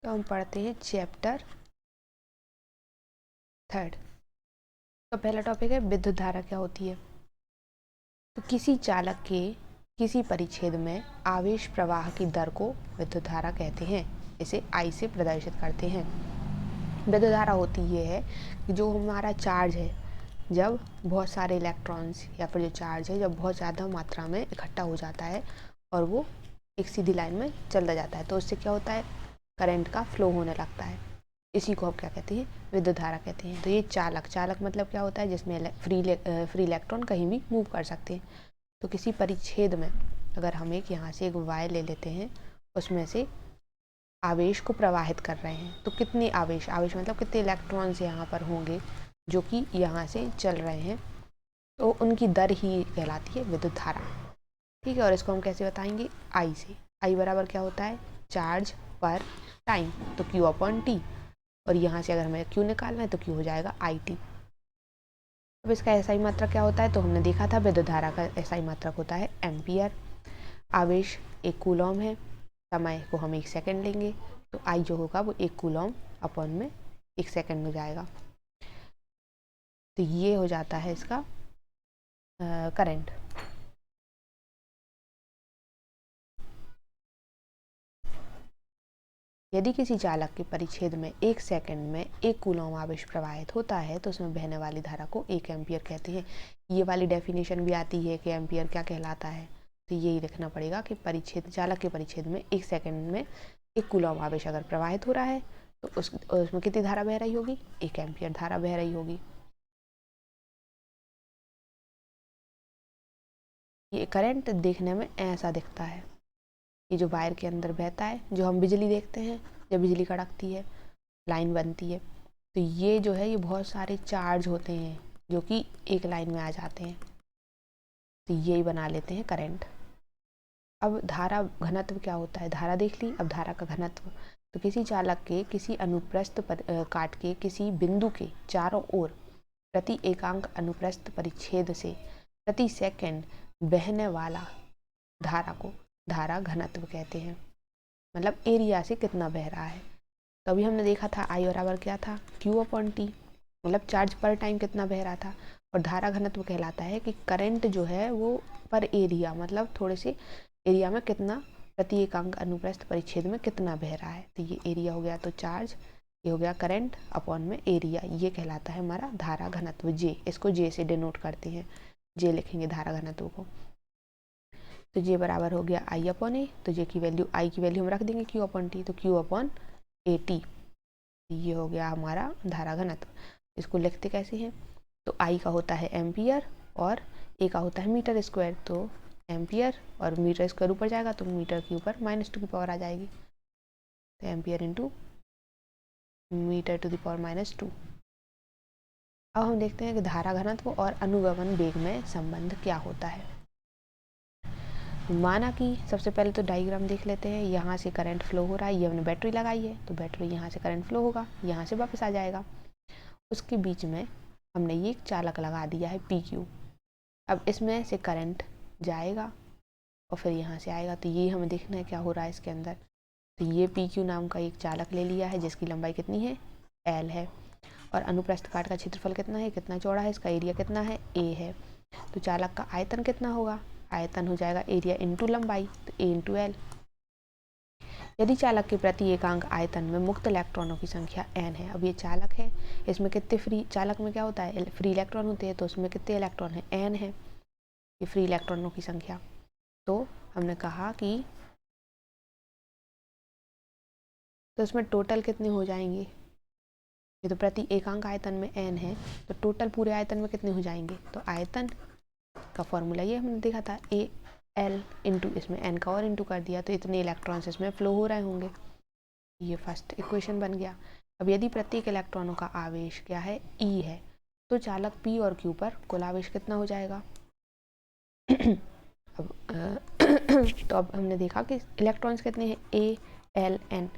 तो हम पढ़ते हैं चैप्टर 3। तो पहला टॉपिक है विद्युत धारा क्या होती है। तो किसी चालक के किसी परिच्छेद में आवेश प्रवाह की दर को विद्युत धारा कहते हैं। इसे I से प्रदर्शित करते हैं। विद्युत धारा होती ये है कि जो हमारा चार्ज है, जब बहुत सारे इलेक्ट्रॉन्स या फिर जो चार्ज है जब बहुत ज़्यादा मात्रा में इकट्ठा हो जाता है और वो एक सीधी लाइन में चलता जाता है, तो उससे क्या होता है, करंट का फ्लो होने लगता है। इसी को हम क्या कहते हैं, विद्युत धारा कहते हैं। तो ये चालक मतलब क्या होता है, जिसमें फ्री इलेक्ट्रॉन कहीं भी मूव कर सकते हैं। तो किसी परिच्छेद में अगर हम यहाँ से एक वायर ले लेते हैं, उसमें से आवेश को प्रवाहित कर रहे हैं, तो कितने आवेश मतलब कितने इलेक्ट्रॉन्स यहाँ पर होंगे जो कि यहाँ से चल रहे हैं, तो उनकी दर ही कहलाती है विद्युत धारा। ठीक है, और इसको हम कैसे बताएंगे, I से। I बराबर क्या होता है, चार्ज पर टाइम, तो Q/T। और यहाँ से अगर हमें Q निकालना है तो Q हो जाएगा IT। अब इसका SI मात्रक क्या होता है, तो हमने देखा था विद्युत धारा का SI मात्रक होता है एम्पियर। आवेश 1 कूलॉम है, समय को हम 1 सेकेंड लेंगे, तो I जो होगा वो 1 कूलॉम अपॉन में 1 सेकेंड में जाएगा। तो ये हो जाता है इसका करंट। यदि किसी चालक के परिच्छेद में 1 सेकंड में 1 कूलॉम आवेश प्रवाहित होता है तो उसमें बहने वाली धारा को 1 एम्पियर कहते हैं। ये वाली डेफिनेशन भी आती है कि एम्पियर क्या कहलाता है। तो यही लिखना पड़ेगा कि चालक के परिच्छेद में 1 सेकंड में 1 कूलॉम आवेश अगर प्रवाहित हो रहा है तो उसमें कितनी धारा बह रही होगी, 1 एम्पियर धारा बह रही होगी। ये करंट देखने में ऐसा दिखता है, ये जो वायर के अंदर बहता है, जो हम बिजली देखते हैं जब बिजली कड़कती है, लाइन बनती है, तो ये जो है ये बहुत सारे चार्ज होते हैं जो कि एक लाइन में आ जाते हैं, तो यही बना लेते हैं करंट। अब धारा घनत्व क्या होता है, धारा देख ली। अब धारा का घनत्व, तो किसी चालक के किसी अनुप्रस्थ काट के किसी बिंदु के चारों ओर प्रति एकांक अनुप्रस्थ परिच्छेद से प्रति सेकंड बहने वाला धारा को धारा घनत्व कहते हैं। मतलब एरिया से कितना बह रहा है। तो अभी हमने देखा था I बराबर क्या था, Q/T, मतलब चार्ज पर टाइम कितना बह रहा था। और धारा घनत्व कहलाता है कि करंट जो है वो पर एरिया, मतलब थोड़े से एरिया में कितना, प्रति एकांक अनुप्रस्थ परिच्छेद में कितना बह रहा है। तो ये एरिया हो गया, तो चार्ज, ये हो गया करंट अपॉन में एरिया, ये कहलाता है हमारा धारा घनत्व J। इसको J से डिनोट करते हैं, J लिखेंगे धारा घनत्व को। तो J बराबर हो गया I/A। तो J की वैल्यू, I की वैल्यू हम रख देंगे Q/T, तो Q/AT, ये हो गया हमारा धारा घनत्व। इसको लिखते कैसे हैं, तो I का होता है एम्पियर और A का होता है मीटर स्क्वायर, तो एम्पियर और मीटर स्क्वायर ऊपर जाएगा तो मीटर के ऊपर -2 की पावर आ जाएगी, तो ampere into metre to the power -2। अब हम देखते हैं कि धारा घनत्व और अनुगमन वेग में संबंध क्या होता है। माना कि सबसे पहले तो डायग्राम देख लेते हैं। यहाँ से करंट फ्लो हो रहा है, ये हमने बैटरी लगाई है, तो बैटरी यहाँ से करंट फ्लो होगा, यहाँ से वापस आ जाएगा। उसके बीच में हमने ये चालक लगा दिया है PQ। अब इसमें से करंट जाएगा और फिर यहाँ से आएगा, तो ये हमें देखना है क्या हो रहा है इसके अंदर। तो ये PQ नाम का एक चालक ले लिया है जिसकी लंबाई कितनी है, L है, और अनुप्रस्थ काट का क्षेत्रफल कितना है, कितना चौड़ा है, इसका एरिया कितना है, A है। तो चालक का आयतन कितना होगा, आयतन हो जाएगा एरिया इंटू लंबाई, तो A इंटू L। यदि चालक के प्रति एकांक आयतन में मुक्त इलेक्ट्रॉनों की संख्या n है। अब ये चालक है, इसमें कितने फ्री, चालक में क्या होता है, फ्री इलेक्ट्रॉन होते हैं, तो उसमें कितने इलेक्ट्रॉन है, n है, ये फ्री इलेक्ट्रॉनों की संख्या। तो हमने कहा कि तो इसमें टोटल कितने हो जाएंगे, ये तो प्रति एकांक आयतन में n है, तो टोटल पूरे आयतन में कितने हो जाएंगे। तो आयतन का फॉर्मूला ये हमने देखा था, AL इंटू इसमें n का और इंटू कर दिया, तो इतने इलेक्ट्रॉन्स इसमें फ्लो हो रहे होंगे। ये फर्स्ट इक्वेशन बन गया। अब यदि प्रत्येक इलेक्ट्रॉनों का आवेश क्या है, E है, तो चालक P और Q पर कुल आवेश कितना हो जाएगा। अब तो अब हमने देखा कि इलेक्ट्रॉन्स कितने हैं, A L N।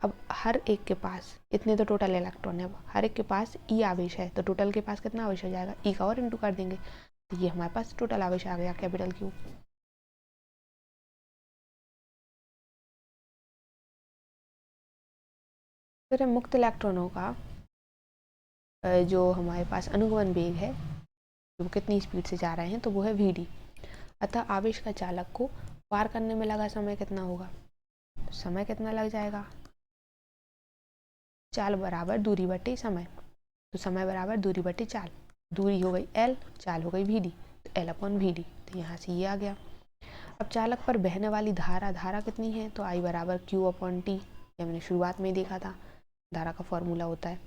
अब हर एक के पास इतने तो टोटल इलेक्ट्रॉन है, अब हर एक के पास E आवेश है, तो टोटल के पास कितना आवेश हो जाएगा, E का और इंटू कर देंगे, तो ये हमारे पास टोटल आवेश आ गया कैपिटल Q। फिर मुक्त इलेक्ट्रॉनों का जो हमारे पास अनुगमन वेग है, वो कितनी स्पीड से जा रहे हैं, तो वो है vd। अतः आवेश का चालक को पार करने में लगा समय कितना होगा, तो समय कितना लग जाएगा, चाल बराबर दूरी बटे समय। तो समय बराबर दूरी बटे चाल, दूरी हो गई l, चाल हो गई vd, तो l/vd। तो यहाँ से ये आ गया। अब चालक पर बहने वाली धारा कितनी है, तो I बराबर Q/T। ये हमने शुरुआत में देखा था, धारा का फॉर्मूला होता है।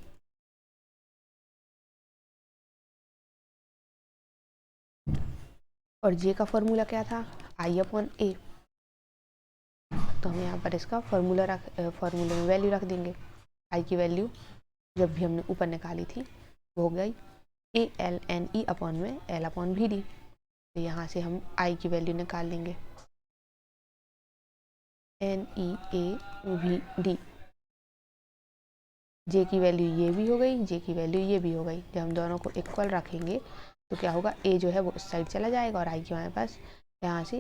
और J का फॉर्मूला क्या था, I/A। तो हम यहाँ पर इसका फॉर्मूले में वैल्यू रख देंगे। I की वैल्यू जब भी हमने ऊपर निकाली थी वो हो गई AlNE में L/Vd। तो यहाँ से हम I की वैल्यू निकाल लेंगे, NeAVd। J की वैल्यू ये भी हो गई, J की वैल्यू ये भी हो गई। जब हम दोनों को इक्वल रखेंगे तो क्या होगा, A जो है वो उस साइड चला जाएगा और I की हमारे पास यहाँ से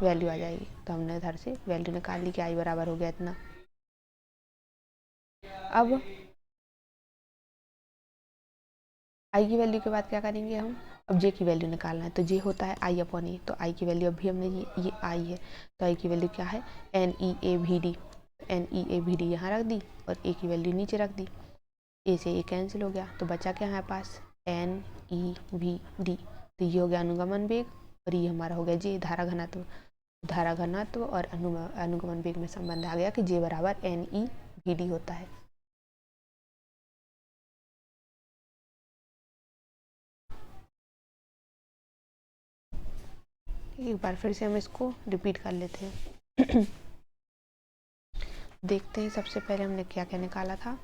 वैल्यू आ जाएगी। तो हमने इधर से वैल्यू निकाल ली कि I बराबर हो गया इतना। अब I की वैल्यू के बाद क्या करेंगे हम, अब J की वैल्यू निकालना है। तो J होता है I/A। तो I की वैल्यू अभी हमने ये I है, तो I की वैल्यू क्या है, NeAVd। NeAVd यहाँ रख दी और A की वैल्यू नीचे रख दी। A से A कैंसिल हो गया, तो बचा क्या हमारे पास, NeVd। तो ये हो गया अनुगमन वेग और ये हमारा हो गया J, धारा घनत्व। धारा घनत्व और अनुगमन वेग में संबंध आ गया कि J बराबर NeVd होता है। एक बार फिर से हम इसको रिपीट कर लेते हैं। देखते हैं सबसे पहले हमने क्या क्या निकाला था।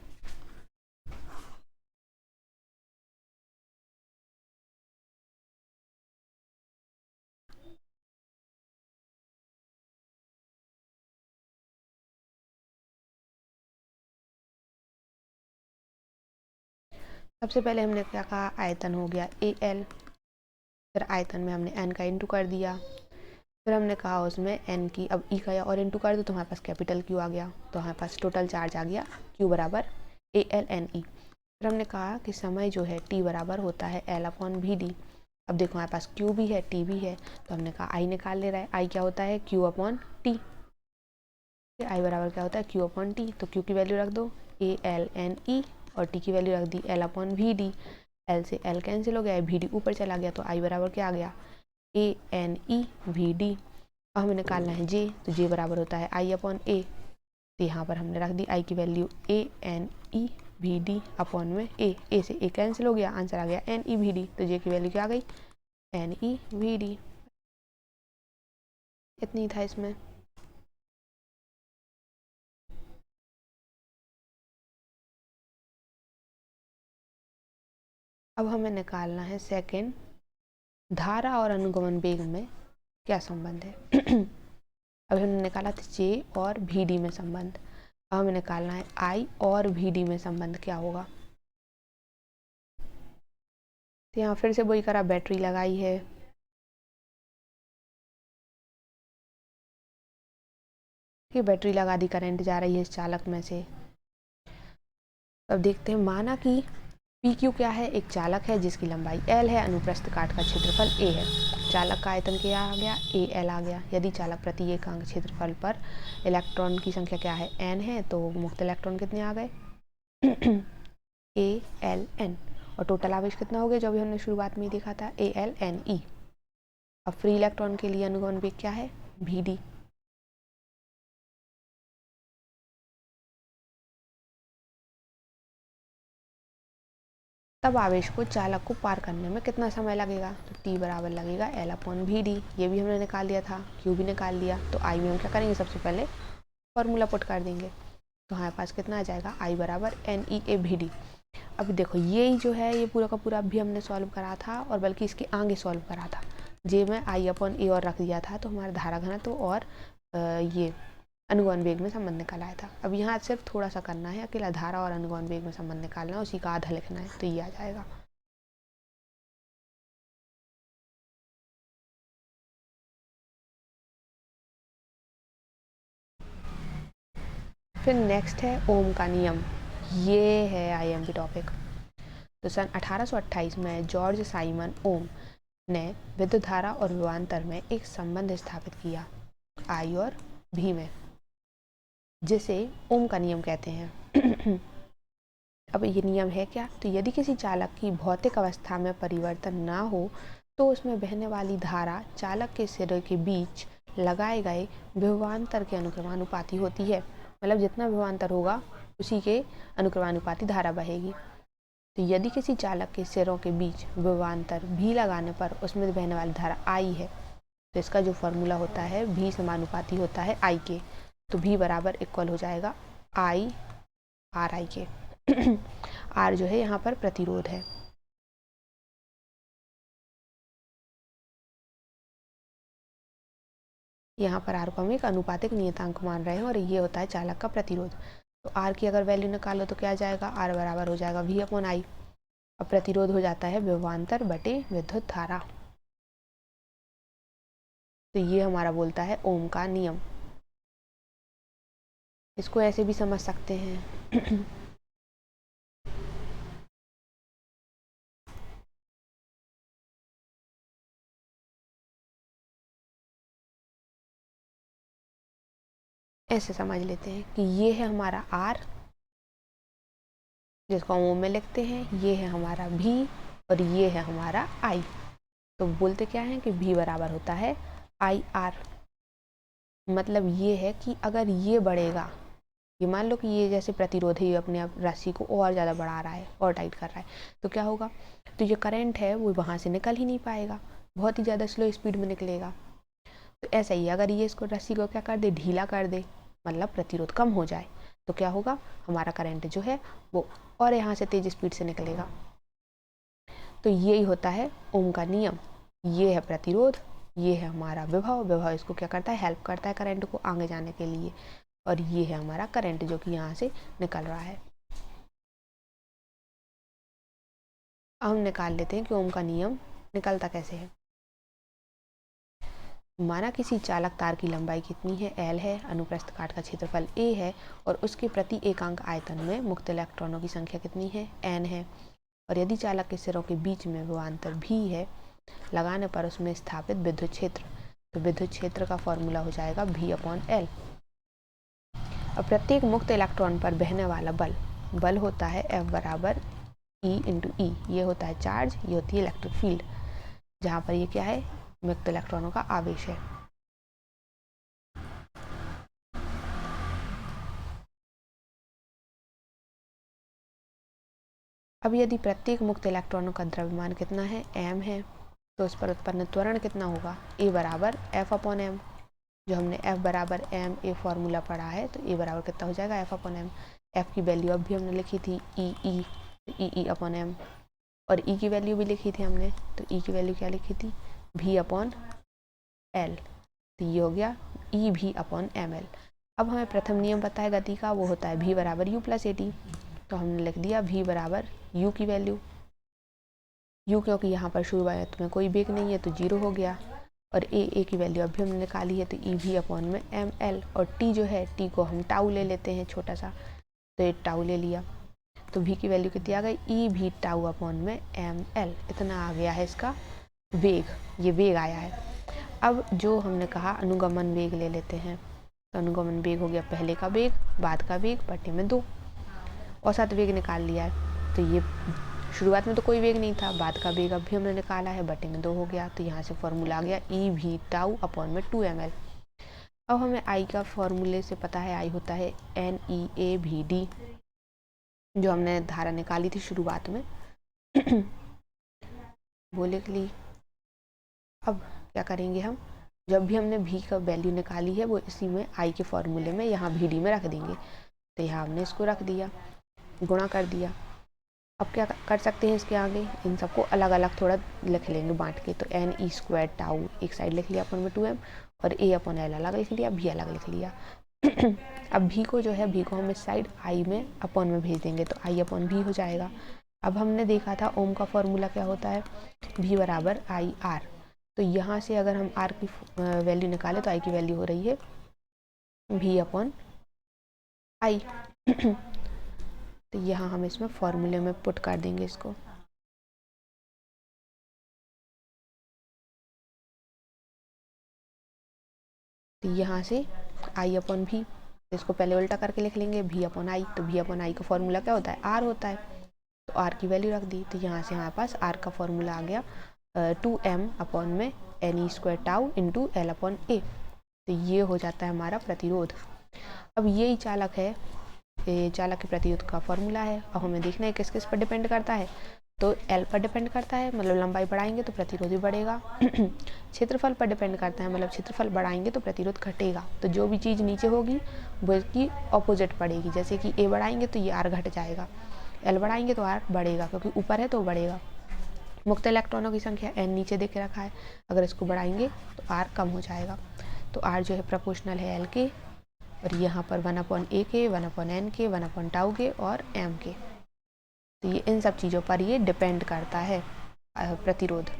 सबसे पहले हमने क्या कहा, आयतन हो गया AL। फिर आयतन में हमने n का इंटू कर दिया। फिर हमने कहा उसमें n की, अब e का और इंटू कर दो तो हमारे पास कैपिटल Q आ गया। तो हमारे पास टोटल चार्ज आ गया Q बराबर ALNE। फिर हमने कहा कि समय जो है T बराबर होता है L/Vd। अब देखो हमारे पास Q भी है, T भी है, तो हमने कहा I निकाल ले रहा है। I क्या होता है, Q/T। I बराबर क्या होता है, Q/T। तो Q की वैल्यू रख दो ALNE और T की वैल्यू रख दी L/Vd। L से L कैंसिल हो गया, Vd ऊपर चला गया, तो I बराबर क्या आ गया, ANeVd। अब हमें निकालना है J, तो J बराबर होता है I/A। तो यहाँ पर हमने रख दी I की वैल्यू ANeVd/A से A कैंसिल हो गया, आंसर आ गया NeVd। तो J की वैल्यू क्या आ गई, NeVd। इतनी था इसमें। अब हमें निकालना है सेकंड, धारा और अनुगमन वेग में क्या संबंध है। अभी हमने निकाला था J और Vd में संबंध। अब हमें निकालना है I और Vd में संबंध क्या होगा। तो यहाँ फिर से वही करा, बैटरी लगाई है, कि बैटरी लगा दी, करंट जा रही है इस चालक में से। अब देखते हैं, माना कि PQ क्या है, एक चालक है जिसकी लंबाई L है, अनुप्रस्थ काट का क्षेत्रफल A है। चालक का आयतन क्या आ गया, AL आ गया। यदि चालक प्रति एकांक क्षेत्रफल पर इलेक्ट्रॉन की संख्या क्या है, N है, तो मुक्त इलेक्ट्रॉन कितने आ गए, ALN। और टोटल आवेश कितना हो गया, जो अभी हमने शुरुआत में ही देखा था, ALNE। अब फ्री इलेक्ट्रॉन के लिए अनुगमन वेग क्या है, Vd। तब आवेश को चालक को पार करने में कितना समय लगेगा, तो T बराबर लगेगा L/Vd। ये भी हमने निकाल लिया था, Q भी निकाल लिया। तो I में हम क्या करेंगे, सबसे पहले फॉर्मूला पुट कर देंगे। तो हमारे पास कितना आ जाएगा, I बराबर NeAVd। अब देखो ये जो है, ये पूरा का पूरा अभी हमने सॉल्व करा था, और बल्कि इसके आगे सॉल्व करा था। J में I/A और रख दिया था, तो हमारा धारा घनत्व और ये अनुगमन वेग में संबंध निकाला आया था। अब यहाँ सिर्फ थोड़ा सा करना है, अकेला धारा और अनुगमन वेग में संबंध निकालना है, उसी का आधा लिखना है, तो ये आ जाएगा। फिर नेक्स्ट है ओम का नियम, ये है आईएमपी टॉपिक। तो सन 1828 में जॉर्ज साइमन ओम ने विद्युत धारा और विभवांतर में एक संबंध स्थापित किया आई और भी में, जिसे ओम का नियम कहते हैं। अब ये नियम है क्या? तो यदि किसी चालक की भौतिक अवस्था में परिवर्तन ना हो तो उसमें बहने वाली धारा चालक के सिरे के बीच लगाए गए विभवांतर के अनुक्रमानुपाती होती है। मतलब जितना विभवांतर होगा उसी के अनुक्रमानुपाती धारा बहेगी। तो यदि किसी चालक के सिरों के बीच विभवांतर भी लगाने पर उसमें बहने वाली धारा आई है, तो इसका जो फॉर्मूला होता है भी समानुपाती होता है आई के। तो भी बराबर इक्वल हो जाएगा आई आर आई के। आर जो है यहाँ पर प्रतिरोध है। यहाँ पर आर को हम एक अनुपातिक नियतांक मान रहे हैं और ये होता है चालक का प्रतिरोध। तो आर की अगर वैल्यू निकालो तो क्या आ जाएगा? आर बराबर हो जाएगा वी अपॉन आई। अब प्रतिरोध हो जाता है विभवांतर बटे विद्युत धारा। तो ये हमारा बोलता है ओम का नियम। इसको ऐसे भी समझ सकते हैं। ऐसे समझ लेते हैं कि ये है हमारा आर जिसको हम ओम में लिखते हैं, ये है हमारा भी और ये है हमारा आई। तो बोलते क्या है कि भी बराबर होता है आई आर। मतलब ये है कि अगर ये बढ़ेगा, ये मान लो कि ये जैसे प्रतिरोध है, ये अपने आप राशि को और ज़्यादा बढ़ा रहा है और टाइट कर रहा है, तो क्या होगा? तो ये करंट है वो वहाँ से निकल ही नहीं पाएगा, बहुत ही ज़्यादा स्लो स्पीड में निकलेगा। तो ऐसा ही अगर ये इसको रस्सी को क्या कर दे, ढीला कर दे, मतलब प्रतिरोध कम हो जाए, तो क्या होगा? हमारा करंट जो है वो और यहाँ से तेज स्पीड से निकलेगा। तो यही होता है ओम का नियम। ये है प्रतिरोध, ये है हमारा विभव। विभव इसको क्या करता है? हेल्प करता है करंट को आगे जाने के लिए। और ये है हमारा करंट जो कि यहाँ से निकल रहा है। अब हम निकाल लेते हैं कि ओम का नियम निकलता कैसे है। माना किसी चालक तार की लंबाई कितनी है? L है, अनुप्रस्थ काट का क्षेत्रफल A है और उसके प्रति एकांक आयतन में मुक्त इलेक्ट्रॉनों की संख्या कितनी है? N है। और यदि चालक के सिरों के बीच में विभवांतर भी है लगाने पर उसमें स्थापित विद्युत क्षेत्र, तो विद्युत क्षेत्र का फॉर्मूला हो जाएगा V अपॉन L। और प्रत्येक मुक्त इलेक्ट्रॉन पर बहने वाला बल होता है F बराबर E इंटू ई। ये होता है चार्ज, ये होती है इलेक्ट्रिक फील्ड, जहाँ पर ये क्या है? मुक्त इलेक्ट्रॉनों का आवेश है। अब यदि प्रत्येक मुक्त इलेक्ट्रॉनों का द्रव्यमान कितना है? m है, तो उस पर उत्पन्न त्वरण कितना होगा? A बराबर F अपॉन एम। जो हमने F बराबर एम ए फॉर्मूला पढ़ा है, तो A बराबर कितना हो जाएगा? F upon M. F की वैल्यू अब भी हमने लिखी थी ई अपॉन एम, और E की वैल्यू भी लिखी थी हमने, तो E की वैल्यू क्या लिखी थी? V upon L. तो ये हो गया ई भी अपॉन एम एल। अब हमें प्रथम नियम पता है गति का, वो होता है V बराबर U प्लस ए टी। तो हमने लिख दिया V बराबर U की वैल्यू, U क्योंकि यहाँ पर शुरुआत में कोई वेग नहीं है तो 0 हो गया। और ए की वैल्यू अभी हमने निकाली है, तो ई भी अपॉन में एम एल। और टी जो है, टी को हम टाउ ले लेते हैं छोटा सा, तो ये टाउ ले लिया। तो V की वैल्यू कितनी आ गई? ई भी टाउ अपॉन में एम एल। इतना आ गया है इसका वेग, ये वेग आया है। अब जो हमने कहा अनुगमन वेग ले लेते हैं, तो अनुगमन वेग हो गया पहले का वेग, बाद का वेग बटे में 2। औसत वेग निकाल लिया है, तो ये शुरुआत में तो कोई वेग नहीं था, बाद का वेग अब भी हमने निकाला है, बटे में 2 हो गया। तो यहाँ से फॉर्मूला आ गया ई भी टाउ अपॉन में 2 ml। अब हमें आई का फॉर्मूले से पता है, आई होता है NeAVD, जो हमने धारा निकाली थी शुरुआत में। वो लिख ली। अब क्या करेंगे हम? जब भी हमने भी का वैल्यू निकाली है वो इसी में आई के फॉर्मूले में यहाँ VD में रख देंगे। तो यहाँ हमने इसको रख दिया, गुणा कर दिया। अब क्या कर सकते हैं इसके आगे? इन सबको अलग अलग थोड़ा लिख लेंगे बांट के। तो NE² टाउ एक साइड लिख लिया अपन में 2m, और A अपॉन एल अलग लिख लिया, भी अलग लिख लिया। अब भी को जो है, भी को हम इस साइड आई में अपॉन में भेज देंगे, तो आई अपॉन भी हो जाएगा। अब हमने देखा था ओम का फॉर्मूला क्या होता है? भी बराबर आई आर। तो यहाँ से अगर हम आर की वैल्यू निकालें तो आई की वैल्यू हो रही है भी अपॉन आई। तो यहाँ हम इसमें फॉर्मूले में पुट कर देंगे इसको। तो यहाँ से आई अपॉन भी, इसको पहले उल्टा करके लिख लेंगे, भी अपॉन आई। तो भी अपॉन आई का फॉर्मूला क्या होता है, आर होता है। तो आर की वैल्यू रख दी। तो यहाँ से हमारे पास आर का फॉर्मूला आ गया 2m अपॉन में N E square tau into L upon A. तो ये हो जाता है हमारा प्रतिरोध। अब यही चालक है, ये चालक के प्रतिरोध का फॉर्मूला है। अब हमें देखना है किस किस पर डिपेंड करता है। तो एल पर डिपेंड करता है, मतलब लंबाई बढ़ाएंगे तो प्रतिरोध भी बढ़ेगा। क्षेत्रफल पर डिपेंड करता है, मतलब क्षेत्रफल बढ़ाएंगे तो प्रतिरोध घटेगा। तो जो भी चीज़ नीचे होगी वो इसकी ऑपोजिट पड़ेगी। जैसे कि ए बढ़ाएंगे तो ये आर घट जाएगा, एल बढ़ाएंगे तो आर बढ़ेगा, क्योंकि ऊपर है तो बढ़ेगा। मुक्त इलेक्ट्रॉनों की संख्या एन नीचे देख के रखा है, अगर इसको बढ़ाएंगे तो आर कम हो जाएगा। तो आर जो है प्रोपोर्शनल है एल के, और यहाँ पर 1/a के, 1/n के, 1/τ के और m के। तो ये इन सब चीज़ों पर ये डिपेंड करता है प्रतिरोध।